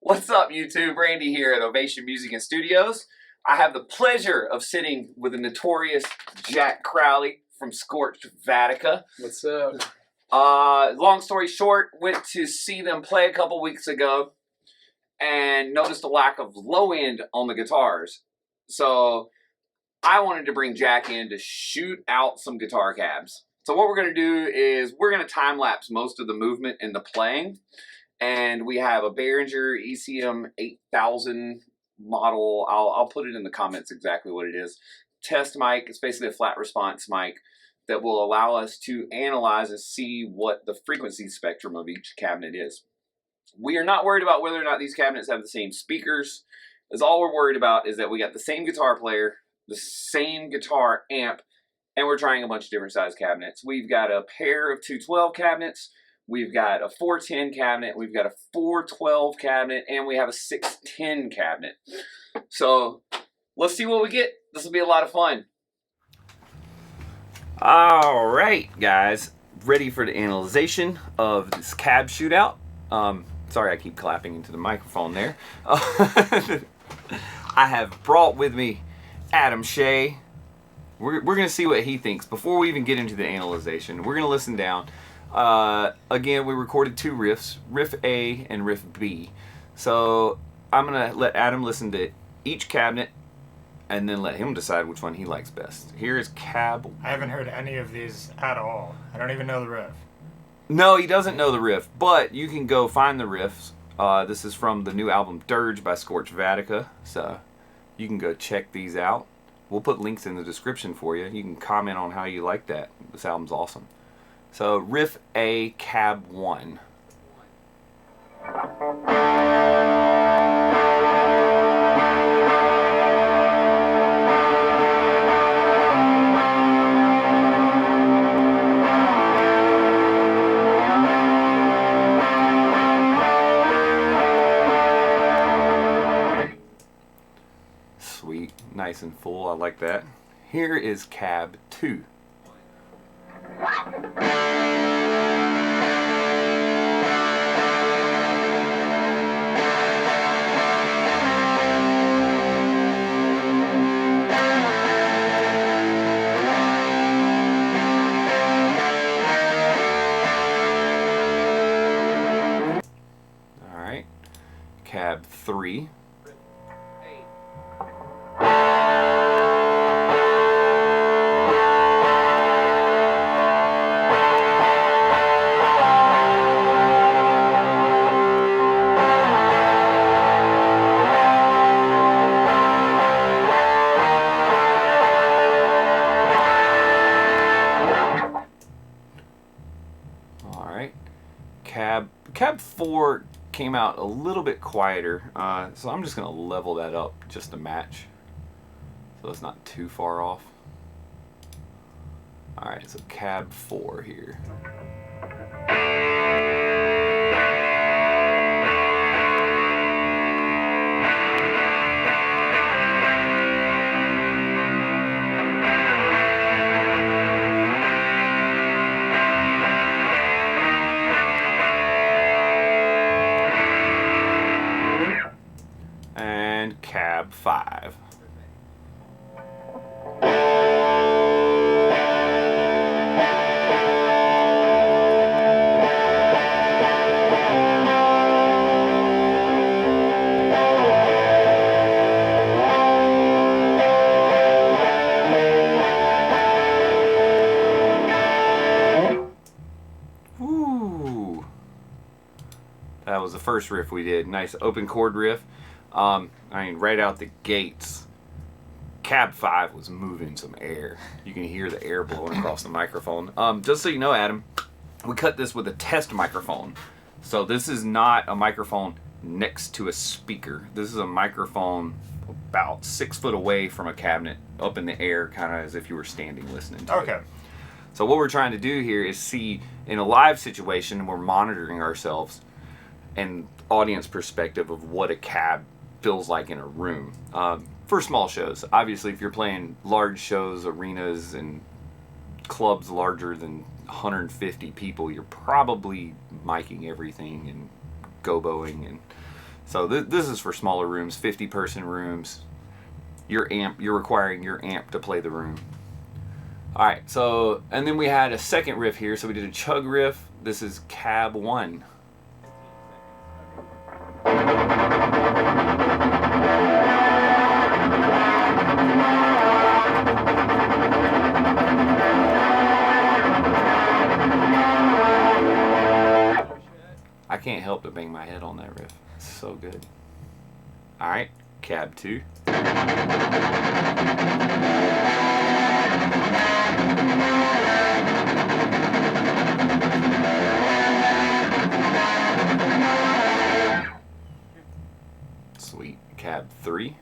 What's up, YouTube? Randy here at Ovation Music and Studios. I have the pleasure of sitting with the notorious Jack Crowley from Scorched Vatica. What's up? Long story short, went to see them play a couple weeks ago and noticed a lack of low end on the guitars. So I wanted to bring Jack in to shoot out some guitar cabs. So what we're going to do is we're going to time lapse most of the movement and the playing. And we have a Behringer ECM 8000 model. I'll put it in the comments exactly what it is. Test mic. It's basically a flat response mic that will allow us to analyze and see what the frequency spectrum of each cabinet is. We are not worried about whether or not these cabinets have the same speakers, as all we're worried about is that we got the same guitar player, the same guitar amp, and we're trying a bunch of different size cabinets. We've got a pair of 212 cabinets. We've got a 410 cabinet, we've got a 412 cabinet, and we have a 610 cabinet. So let's see what we get. This will be a lot of fun. All right, guys, ready for the analyzation of this cab shootout. Sorry, I keep clapping into the microphone there. I have brought with me Adam Shea. We're going to see what he thinks before we even get into the analyzation. We're going to listen down. Again, we recorded two riffs, riff A and riff B. So I'm going to let Adam listen to each cabinet and then let him decide which one he likes best. Here is cab. I haven't heard any of these at all. I don't even know the riff. No, he doesn't know the riff, but you can go find the riffs. This is from the new album Dirge by Scorched Vatica. So you can go check these out. We'll put links in the description for you. You can comment on how you like that. This album's awesome. So, riff A, cab 1. Sweet, nice and full, I like that. Here is cab 2. Alright, cab 3. Cab 4 came out a little bit quieter, so I'm just going to level that up just to match, so it's not too far off. Alright, so cab 4 here. Cab 5. Ooh. That was the first riff we did. Nice open chord riff. I mean, right out the gates, cab 5 was moving some air. You can hear the air blowing across the microphone. Just so you know, Adam, we cut this with a test microphone. So this is not a microphone next to a speaker. This is a microphone about 6 foot away from a cabinet, up in the air, kind of as if you were standing listening to it. So what we're trying to do here is see, in a live situation, we're monitoring ourselves and audience perspective of what a cab feels like in a room. For small shows, obviously, if you're playing large shows, arenas, and clubs larger than 150 people, you're probably miking everything and goboing and So this is for smaller rooms, 50-person rooms. You're requiring your amp to play the room. All right, so, and then we had a second riff here. So we did a chug riff. This is cab 1. I can't help but bang my head on that riff. It's so good. All right, cab 2. Sweet. Cab 3.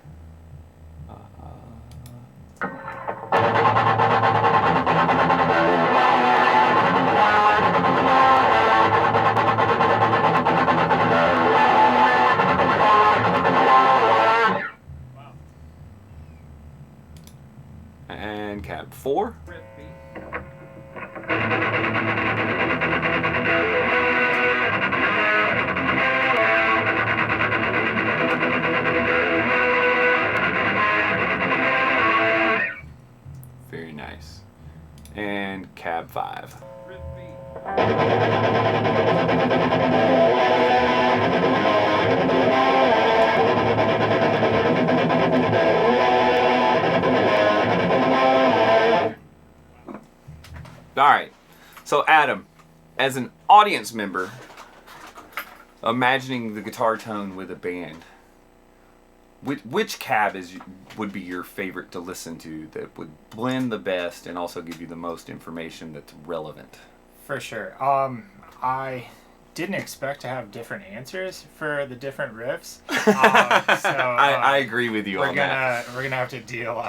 And cab 4. Very nice. And cab 5. All right. So Adam, as an audience member, imagining the guitar tone with a band, which cab would be your favorite to listen to that would blend the best and also give you the most information that's relevant? For sure. I didn't expect to have different answers for the different riffs. I agree with you on that. We're gonna have to deal.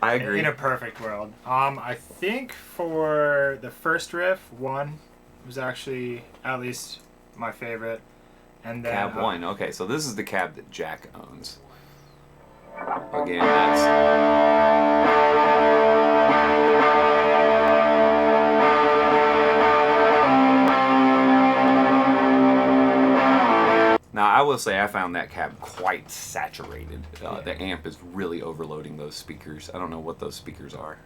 I agree. In a perfect world. I think for the first riff, 1 was actually at least my favorite. And then, cab 1. Okay, so this is the cab that Jack owns. Again, that's... Now, I will say I found that cab quite saturated. The amp is really overloading those speakers. I don't know what those speakers are.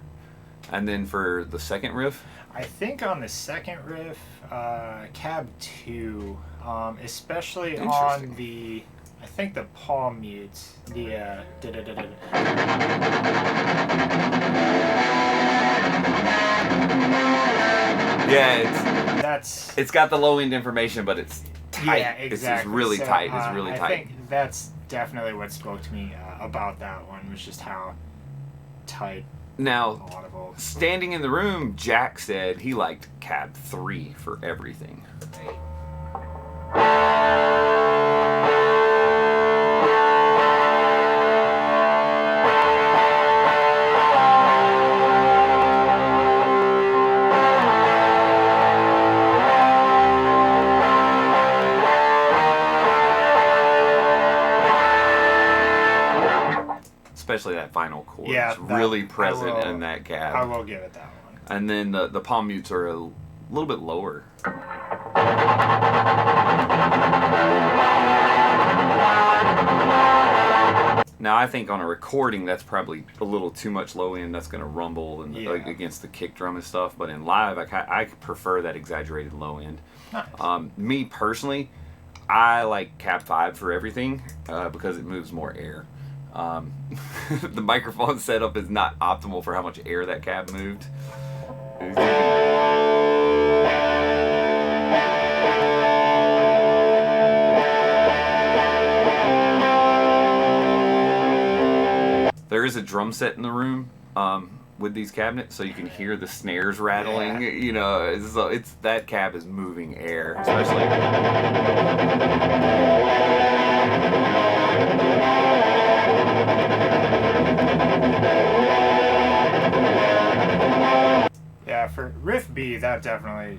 And then for the second riff? I think on the second riff, cab 2, especially on the, I think the palm mutes, the yeah, it's got the low end information, but it's tight. Yeah, exactly. It's really tight. It's really tight. I think that's definitely what spoke to me about that one, was just how tight. Now, standing in the room, Jack said he liked cab 3 for everything. Especially that final chord. Yeah, it's really present in that cab. I will give it that one. And then the palm mutes are a little bit lower. Now I think on a recording that's probably a little too much low end. That's going to rumble and against the kick drum and stuff. But in live, I prefer that exaggerated low end. Nice. Me personally, I like cab 5 for everything because it moves more air. The microphone setup is not optimal for how much air that cab moved. There is a drum set in the room with these cabinets, so you can hear the snares rattling. You know, it's that cab is moving air, especially. Yeah, for riff B, that definitely.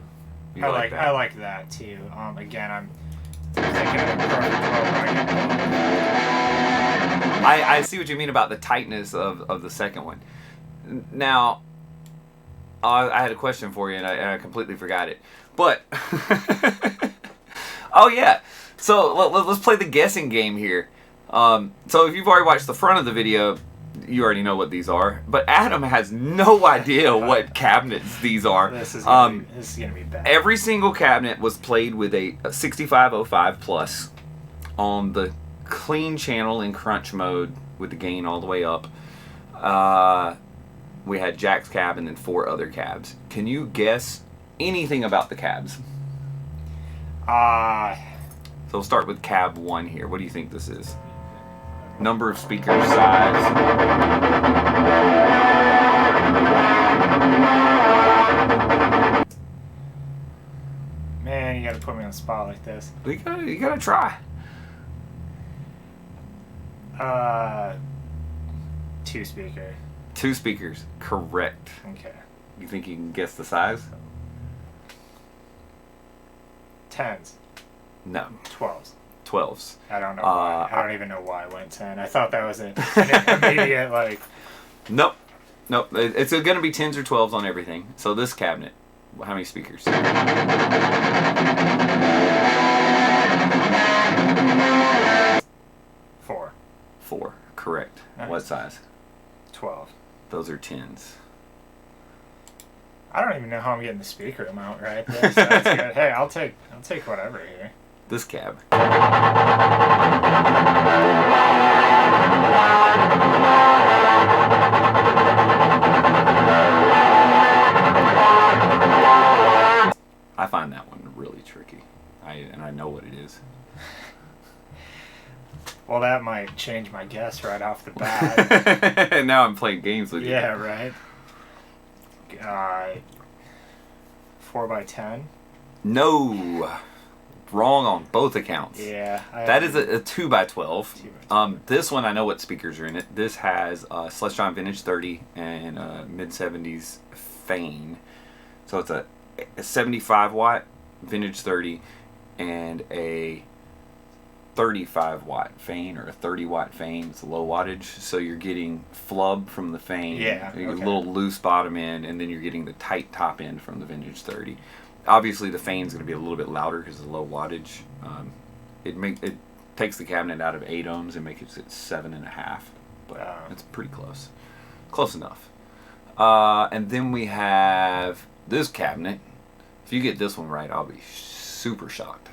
I like that too. Again, I'm thinking of the perfect I see what you mean about the tightness of the second one. Now, I had a question for you, and I completely forgot it. But, oh yeah, So let's play the guessing game here. So if you've already watched the front of the video, you already know what these are. But Adam has no idea what cabinets these are. This is gonna be bad. Every single cabinet was played with a 6505 plus on the clean channel in crunch mode with the gain all the way up. We had Jack's cab and then 4 other cabs. Can you guess anything about the cabs? So we'll start with cab 1 here. What do you think this is? Number of speakers, size. Man, you gotta put me on the spot like this. You gotta try. 2 speaker. 2 speakers, correct. Okay. You think you can guess the size? 10s. No. 12s. 12s. I don't know why. I don't even know why I went 10. I thought that was an immediate, like... Nope. It's going to be 10s or 12s on everything. So this cabinet, how many speakers? 4. 4, correct. Nice. What size? 12. Those are 10s. I don't even know how I'm getting the speaker amount right there, so that's good. Hey, I'll take whatever here. This cab. I find that one really tricky. I know what it is. Well, that might change my guess right off the bat. Now I'm playing games with you. Yeah, right. 4x10. No. Wrong on both accounts. Yeah. That is a 2x12. This one, I know what speakers are in it. This has Celestron Vintage 30 and mid-70s Fane. So it's a 75 watt Vintage 30 and a 35 watt Fane or a 30 watt Fane. It's a low wattage, so you're getting flub from the Fane, yeah, a little loose bottom end, and then you're getting the tight top end from the Vintage 30. Obviously, the Fane's going to be a little bit louder because of the low wattage. It takes the cabinet out of 8 ohms and makes it 7.5, but it's pretty close enough. And then we have this cabinet. If you get this one right, I'll be super shocked.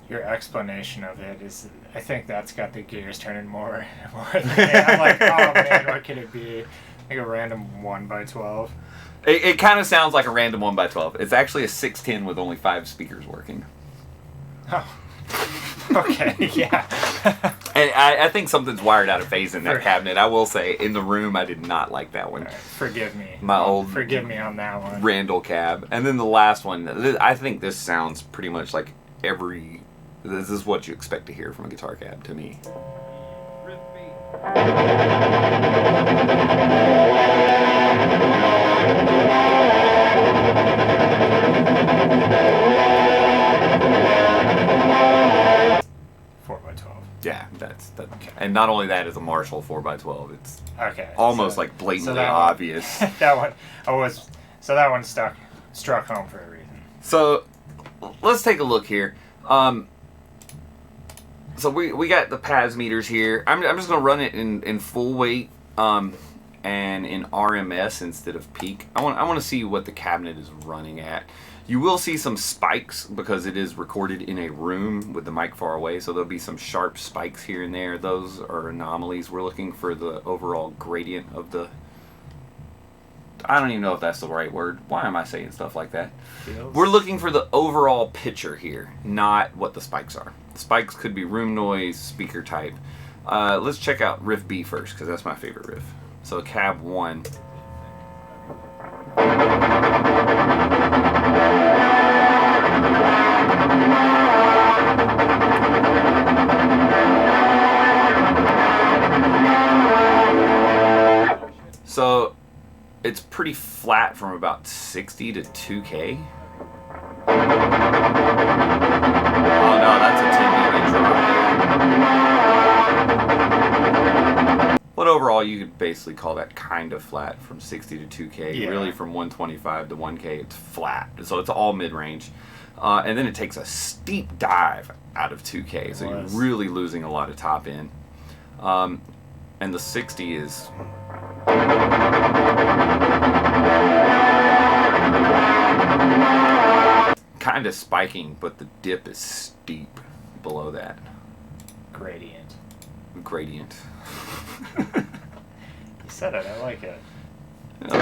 Your explanation of it is, I think that's got the gears turning more than I'm like, oh man, what could it be? Like a random 1x12. It kind of sounds like a random 1x12. It's actually a 610 with only 5 speakers working. Oh. Okay, yeah. And I think something's wired out of phase in that cabinet. I will say, in the room, I did not like that one. Right, forgive me. Forgive me on that one. Randall cab. And then the last one, I think this sounds pretty much like this is what you expect to hear from a guitar cab to me. Yeah, that's that. Okay. And not only that, is a Marshall 4x12. It's almost like blatantly obvious. That one struck home for a reason. So let's take a look here. So we got the Paz meters here. I'm just gonna run it in full weight and in RMS instead of peak. I want to see what the cabinet is running at. You will see some spikes because it is recorded in a room with the mic far away, so there'll be some sharp spikes here and there. Those are anomalies. We're looking for the overall gradient of the... I don't even know if that's the right word. Why am I saying stuff like that? We're looking for the overall picture here, not what the spikes are. The spikes could be room noise, speaker type. Let's check out riff B first, because that's my favorite riff. So cab 1. So it's pretty flat from about 60 to 2K. Oh no, that's a overall, you could basically call that kind of flat from 60 to 2K. Yeah. Really, from 125 to 1K, it's flat. So it's all mid-range. And then it takes a steep dive out of 2K. So you're really losing a lot of top end. And the 60 is... kind of spiking, but the dip is steep below that. Gradient. You said it. I like it. Look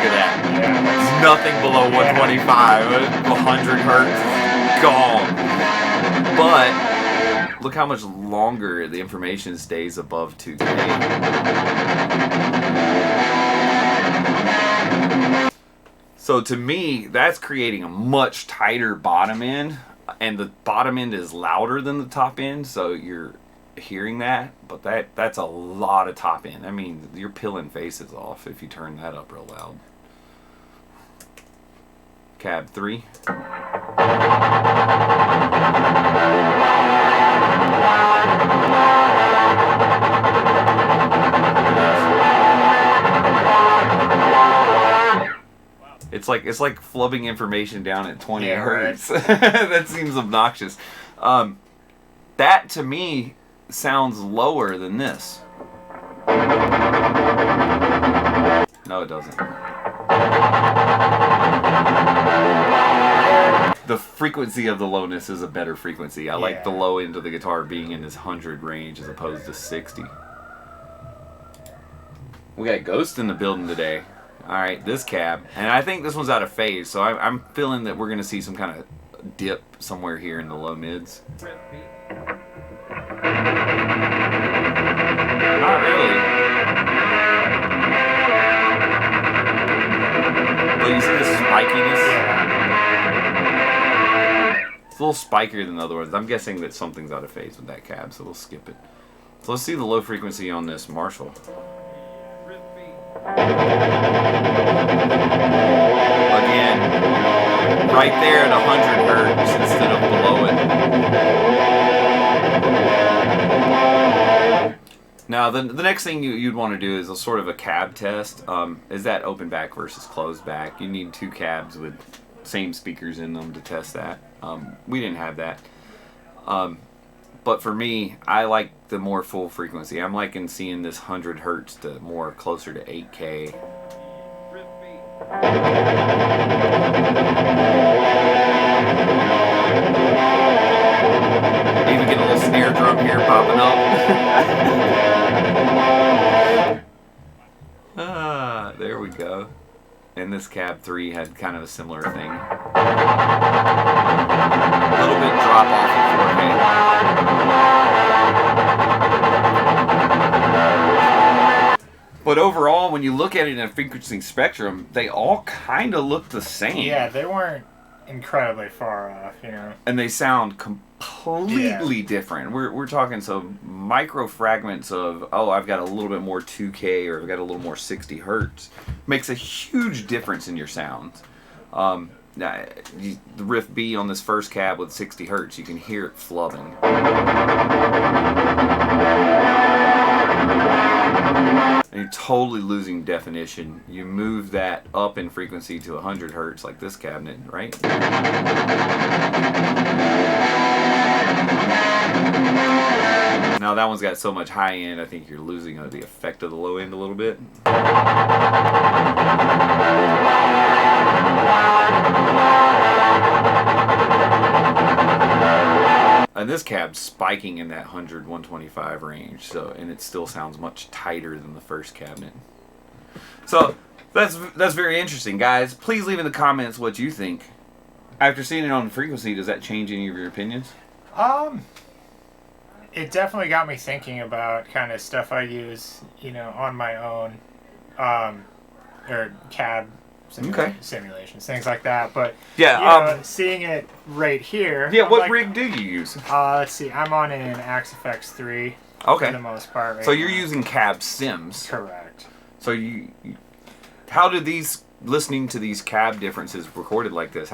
at that. Yeah, Nothing below 125. 100 hertz. Gone. But look how much longer the information stays above 2K. So to me, that's creating a much tighter bottom end, and the bottom end is louder than the top end, so you're hearing that, but that's a lot of top end. I mean, you're peeling faces off if you turn that up real loud. Cab 3. It's like flubbing information down at 20 hertz. Right. That seems obnoxious. That to me sounds lower than this. No, it doesn't. The frequency of the lowness is a better frequency. I like the low end of the guitar being in this 100 range as opposed to 60. We got Ghost in the building today. Alright, this cab. And I think this one's out of phase, so I'm feeling that we're going to see some kind of dip somewhere here in the low mids. Not really. But you see the spikiness? It's a little spikier than the other ones. I'm guessing that something's out of phase with that cab, so we'll skip it. So let's see the low frequency on this Marshall. Again, right there at 100 hertz instead of below it. Now, the next thing you'd want to do is a sort of a cab test. Is that open back versus closed back? You need 2 cabs with same speakers in them to test that. We didn't have that. But for me, I like the more full frequency. I'm liking seeing this 100 hertz to more closer to 8K. Even get a little snare drum here popping up. There we go. And this Cab 3 had kind of a similar thing. A little bit drop off at 4K. But overall, when you look at it in a frequency spectrum, they all kind of look the same. Yeah, they weren't incredibly far off, you know. And they sound completely different. We're talking some micro fragments of, oh, I've got a little bit more 2K or I've got a little more 60 hertz. Makes a huge difference in your sounds. The riff B on this first cab with 60 hertz, you can hear it flubbing. And you're totally losing definition. You move that up in frequency to 100 hertz like this cabinet, right? Now that one's got so much high end, I think you're losing the effect of the low end a little bit. And this cab's spiking in that 100, 125 range, so, and it still sounds much tighter than the first cabinet. So that's very interesting, guys. Please leave in the comments what you think. After seeing it on the frequency, does that change any of your opinions? It definitely got me thinking about kind of stuff I use, you know, on my own, or cab simulations, things like that. But yeah, seeing it right here. Yeah, what rig do you use? Let's see, I'm on an XFX 3. Okay. For the most part. Right so you're using cab sims. Correct. So how did listening to these cab differences recorded like this?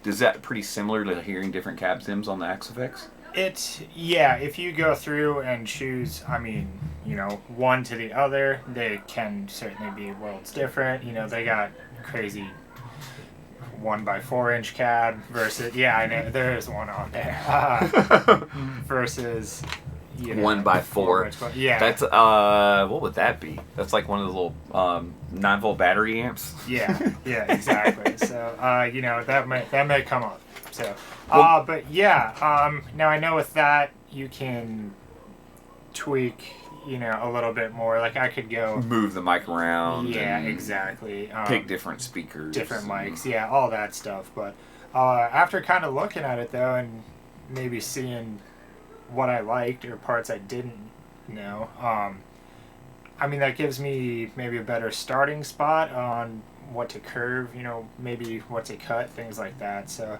Is that pretty similar to hearing different cab sims on the XFX? If you go through and choose, I mean, one to the other, they can certainly be worlds different. They got crazy 1x4 inch cab versus, I know there is one on there, versus 1x4. Yeah. That's what would that be? That's like one of the little 9-volt battery amps. Yeah, exactly. So that may come up. So now I know with that you can tweak a little bit more. Like I could go move the mic around. Yeah, exactly. Pick different speakers, different mics. Yeah, all that stuff. But after kind of looking at it though, and maybe seeing what I liked or parts I didn't know, I mean that gives me maybe a better starting spot on what to curve, maybe what to cut, things like that. So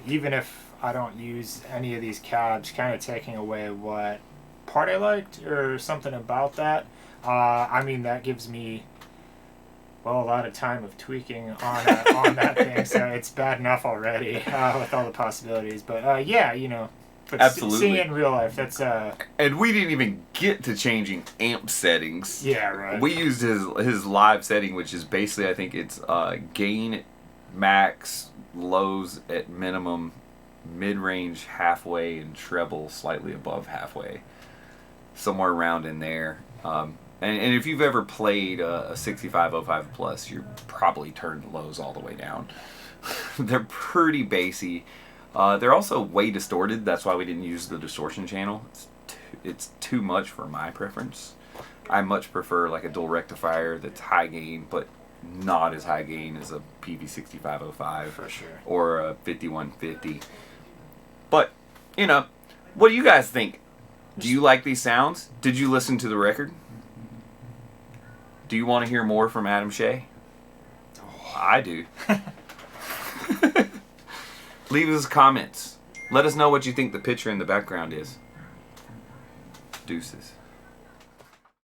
even if I don't use any of these cabs, kind of taking away what part I liked or something about that, I mean that gives me a lot of time of tweaking on that thing. So it's bad enough already with all the possibilities. But but absolutely. Seeing it in real life, that's and we didn't even get to changing amp settings. Yeah, right. We used his live setting, which is basically, I think it's gain at max, lows at minimum, mid-range halfway, and treble slightly above halfway, somewhere around in there. And if you've ever played a 6505 plus, you're probably turned lows all the way down. They're pretty bassy. They're also way distorted. That's why we didn't use the distortion channel. It's too much for my preference. I much prefer like a dual rectifier that's high gain, but not as high gain as a PV6505 for sure, or a 5150. But what do you guys think? Do you like these sounds? Did you listen to the record? Do you want to hear more from Adam Shea? Oh, I do. Leave us comments. Let us know what you think the picture in the background is. Deuces.